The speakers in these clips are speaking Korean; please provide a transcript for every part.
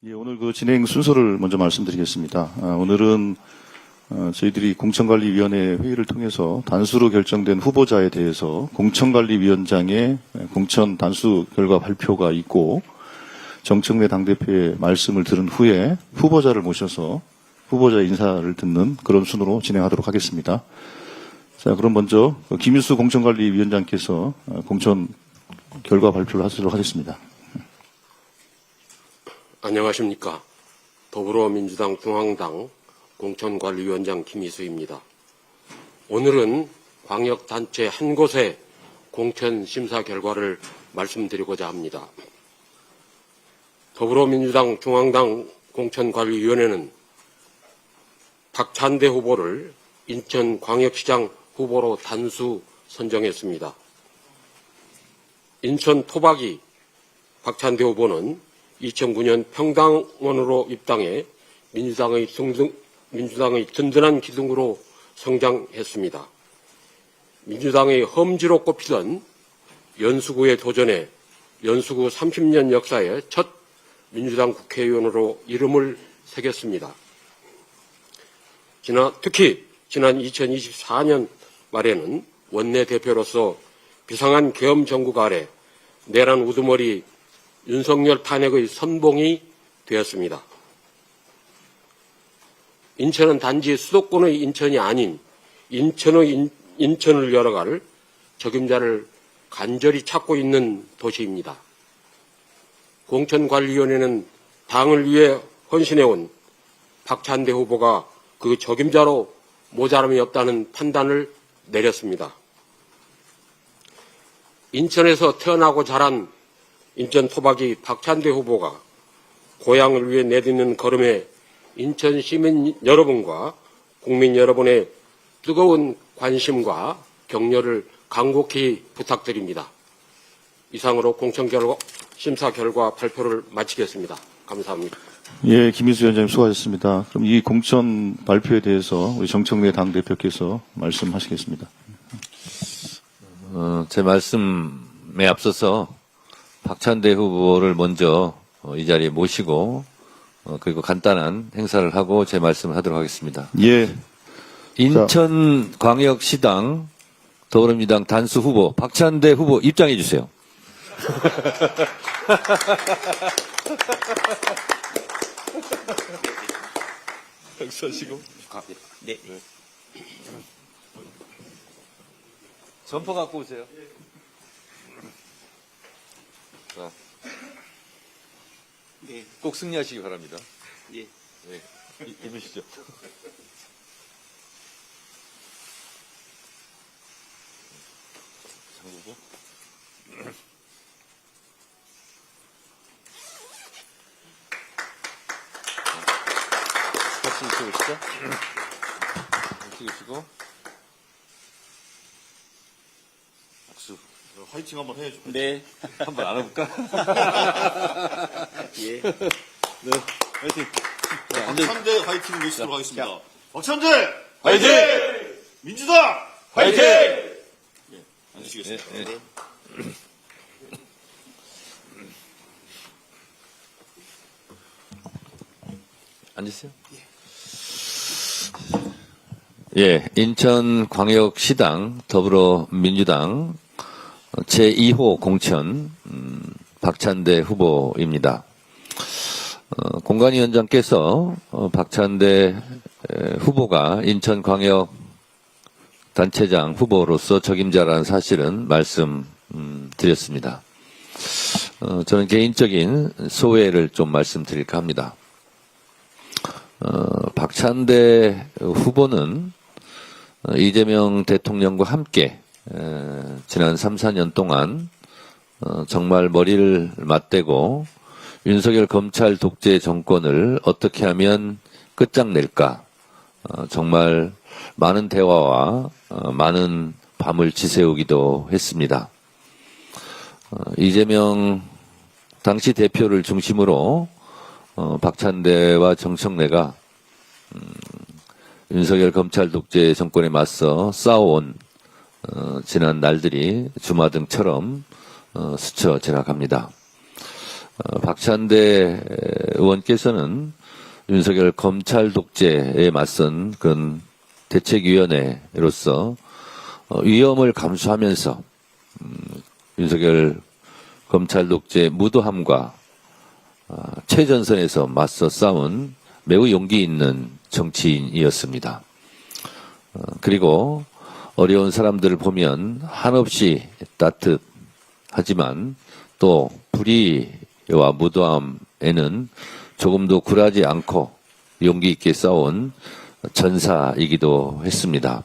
예, 오늘 그 진행 순서를 먼저 말씀드리겠습니다. 오늘은 저희들이 공천관리위원회 회의를 통해서 단수로 결정된 후보자에 대해서 공천관리위원장의 공천 단수 결과 발표가 있고 정청래 당대표의 말씀을 들은 후에 후보자를 모셔서 후보자 인사를 듣는 그런 순으로 진행하도록 하겠습니다. 자, 그럼 먼저 김일수 공천관리위원장께서 공천 결과 발표를 하도록 하겠습니다. 안녕하십니까. 더불어민주당 중앙당 공천관리위원장 김희수입니다. 오늘은 광역단체 한 곳의 공천심사 결과를 말씀드리고자 합니다. 더불어민주당 중앙당 공천관리위원회는 박찬대 후보를 인천광역시장 후보로 단수 선정했습니다. 인천 토박이 박찬대 후보는 2009년 평당원으로 입당해 민주당의 든든한 기둥으로 성장했습니다. 민주당의 험지로 꼽히던 연수구에 도전해 연수구 30년 역사의 첫 민주당 국회의원으로 이름을 새겼습니다. 특히 지난 2024년 말에는 원내대표로서 비상한 계엄 정국 아래 내란 우두머리 윤석열 탄핵의 선봉이 되었습니다. 인천은 단지 수도권의 인천이 아닌 인천을 열어갈 적임자를 간절히 찾고 있는 도시입니다. 공천관리위원회는 당을 위해 헌신해온 박찬대 후보가 그 적임자로 모자람이 없다는 판단을 내렸습니다. 인천에서 태어나고 자란 인천 토박이 박찬대 후보가 고향을 위해 내딛는 걸음에 인천 시민 여러분과 국민 여러분의 뜨거운 관심과 격려를 간곡히 부탁드립니다. 이상으로 심사 결과 발표를 마치겠습니다. 감사합니다. 예, 김희수 위원장님 수고하셨습니다. 그럼 이 공천 발표에 대해서 우리 정청래 당대표께서 말씀하시겠습니다. 제 말씀에 앞서서 박찬대 후보를 먼저 이 자리에 모시고 그리고 간단한 행사를 하고 제 말씀을 하도록 하겠습니다. 예. 인천광역시당 더불어민주당 단수 후보 박찬대 후보 입장해 주세요. 서시고. 네. 점퍼 갖고 오세요. 자, 네. 꼭 승리하시기 바랍니다. 예. 네. 입으시죠. 잠그고. 같이 찍으시죠. 찍으시고. 박수. 화이팅 한번 해야죠. 네. 한번 안아볼까? 예. 네. 화이팅. 박찬대 화이팅 모시도록 하겠습니다. 박찬대 화이팅! 민주당 화이팅! 앉으시겠습니다. 네. 네. 앉으세요. 예, 인천광역시당 더불어민주당 제2호 공천 박찬대 후보입니다. 공관위원장께서 박찬대 후보가 인천광역 단체장 후보로서 적임자라는 사실은 말씀드렸습니다. 저는 개인적인 소회를 좀 말씀드릴까 합니다. 박찬대 후보는 이재명 대통령과 함께 지난 3, 4년 동안 정말 머리를 맞대고 윤석열 검찰 독재 정권을 어떻게 하면 끝장낼까 정말 많은 대화와 많은 밤을 지새우기도 했습니다. 이재명 당시 대표를 중심으로 박찬대와 정청래가 윤석열 검찰 독재 정권에 맞서 싸워온 지난 날들이 주마등처럼 스쳐 지나갑니다. 박찬대 의원께서는 윤석열 검찰 독재에 맞선 그런 대책위원회로서 위험을 감수하면서 윤석열 검찰 독재 무도함과 최전선에서 맞서 싸운 매우 용기 있는 정치인이었습니다. 그리고 어려운 사람들을 보면 한없이 따뜻하지만 또 불의와 무도함에는 조금도 굴하지 않고 용기 있게 싸운 전사이기도 했습니다.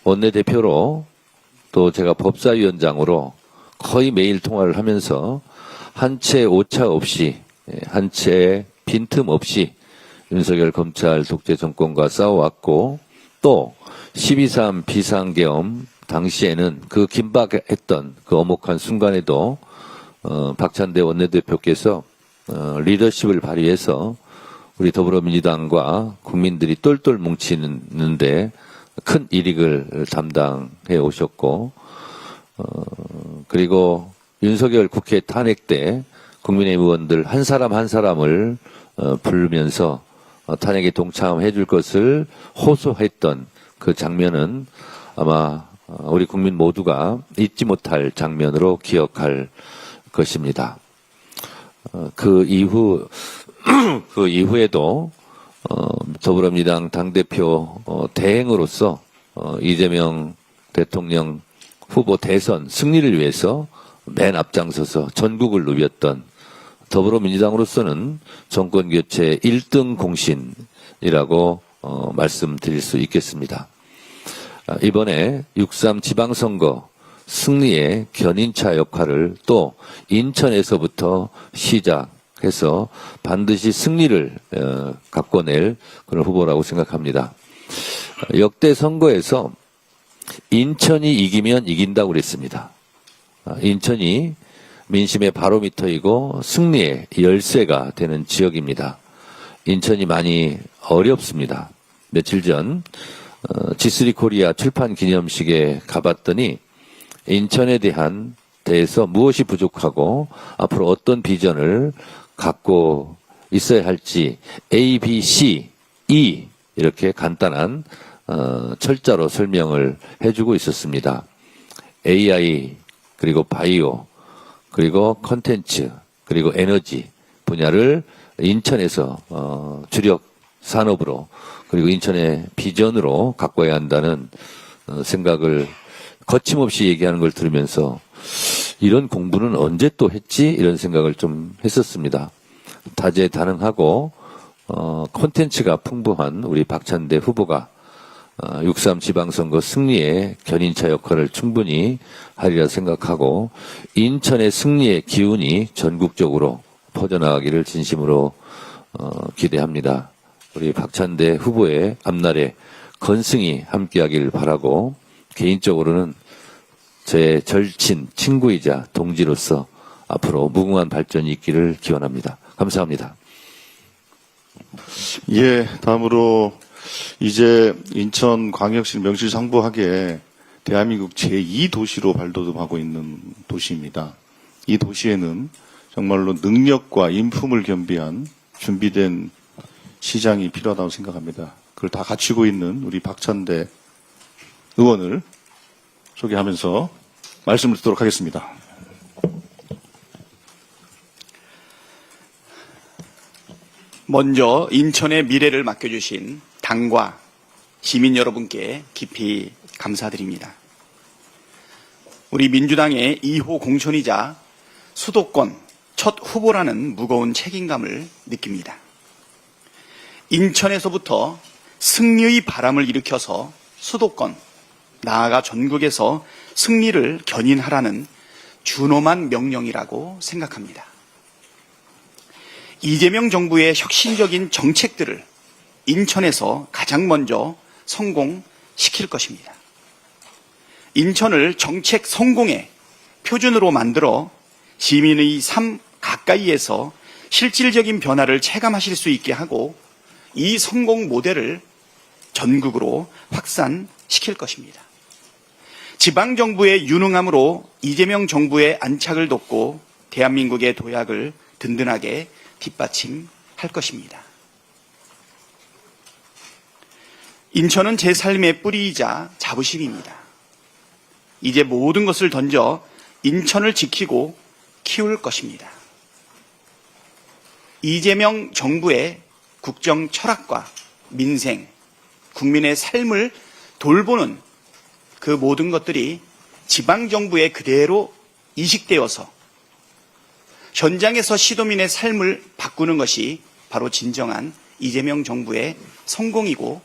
원내대표로 또 제가 법사위원장으로 거의 매일 통화를 하면서 한 채 오차 없이, 한 채 빈틈 없이 윤석열 검찰 독재 정권과 싸워왔고, 또 12.3 비상계엄 당시에는 그 긴박했던 그 엄혹한 순간에도 박찬대 원내대표께서 리더십을 발휘해서 우리 더불어민주당과 국민들이 똘똘 뭉치는데 큰 이익을 담당해 오셨고, 그리고 윤석열 국회 탄핵 때 국민의힘 의원들 한 사람 한 사람을 부르면서 탄핵에 동참해 줄 것을 호소했던 그 장면은 아마 우리 국민 모두가 잊지 못할 장면으로 기억할 것입니다. 그 이후에도 더불어민주당 당대표 대행으로서 이재명 대통령 후보 대선 승리를 위해서 맨 앞장서서 전국을 누볐던 더불어민주당으로서는 정권교체 1등 공신이라고 말씀드릴 수 있겠습니다. 이번에 6.3 지방선거 승리의 견인차 역할을 또 인천에서부터 시작해서 반드시 승리를 갖고낼 그런 후보라고 생각합니다. 역대 선거에서 인천이 이기면 이긴다고 그랬습니다. 인천이 민심의 바로미터이고 승리의 열쇠가 되는 지역입니다. 인천이 많이 어렵습니다. 며칠 전 G3 코리아 출판 기념식에 가봤더니 인천에 대해서 무엇이 부족하고 앞으로 어떤 비전을 갖고 있어야 할지 A, B, C, E 이렇게 간단한 철자로 설명을 해주고 있었습니다. AI 그리고 바이오 그리고 컨텐츠 그리고 에너지 분야를 인천에서 주력 산업으로 그리고 인천의 비전으로 가꿔야 한다는 생각을 거침없이 얘기하는 걸 들으면서 이런 공부는 언제 또 했지? 이런 생각을 좀 했었습니다. 다재다능하고 콘텐츠가 풍부한 우리 박찬대 후보가 6.3 지방선거 승리의 견인차 역할을 충분히 하리라 생각하고 인천의 승리의 기운이 전국적으로 퍼져나가기를 진심으로 기대합니다. 우리 박찬대 후보의 앞날에 건승이 함께하기를 바라고 개인적으로는 제 절친, 친구이자 동지로서 앞으로 무궁한 발전이 있기를 기원합니다. 감사합니다. 예, 다음으로 이제 인천광역시 명실상부하게 대한민국 제2도시로 발돋움하고 있는 도시입니다. 이 도시에는 정말로 능력과 인품을 겸비한 준비된 시장이 필요하다고 생각합니다. 그걸 다 갖추고 있는 우리 박찬대 의원을 소개하면서 말씀을 듣도록 하겠습니다. 먼저 인천의 미래를 맡겨주신 당과 시민 여러분께 깊이 감사드립니다. 우리 민주당의 2호 공천이자 수도권 첫 후보라는 무거운 책임감을 느낍니다. 인천에서부터 승리의 바람을 일으켜서 수도권, 나아가 전국에서 승리를 견인하라는 준엄한 명령이라고 생각합니다. 이재명 정부의 혁신적인 정책들을 인천에서 가장 먼저 성공시킬 것입니다. 인천을 정책 성공의 표준으로 만들어 시민의 삶 가까이에서 실질적인 변화를 체감하실 수 있게 하고 이 성공 모델을 전국으로 확산시킬 것입니다. 지방정부의 유능함으로 이재명 정부의 안착을 돕고 대한민국의 도약을 든든하게 뒷받침할 것입니다. 인천은 제 삶의 뿌리이자 자부심입니다. 이제 모든 것을 던져 인천을 지키고 키울 것입니다. 이재명 정부의 국정 철학과 민생, 국민의 삶을 돌보는 그 모든 것들이 지방정부에 그대로 이식되어서 현장에서 시도민의 삶을 바꾸는 것이 바로 진정한 이재명 정부의 성공이고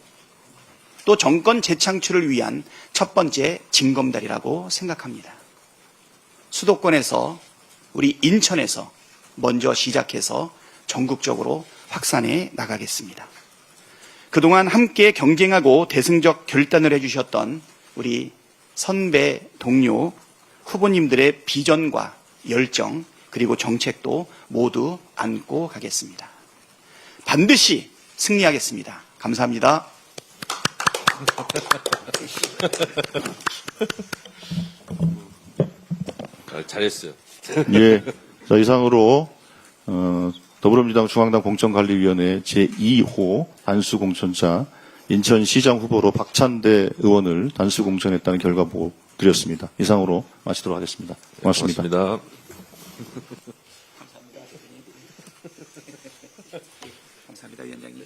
또 정권 재창출을 위한 첫 번째 징검다리라고 생각합니다. 수도권에서 우리 인천에서 먼저 시작해서 전국적으로 확산해 나가겠습니다. 그동안 함께 경쟁하고 대승적 결단을 해주셨던 우리 선배, 동료, 후보님들의 비전과 열정 그리고 정책도 모두 안고 가겠습니다. 반드시 승리하겠습니다. 감사합니다. 잘했어요. 예. 자, 이상으로 더불어민주당 중앙당 공천관리위원회 제2호 단수공천자 인천시장 후보로 박찬대 의원을 단수공천했다는 결과 보고 드렸습니다. 이상으로 마치도록 하겠습니다. 고맙습니다. 고맙습니다. 감사합니다, 위원장님.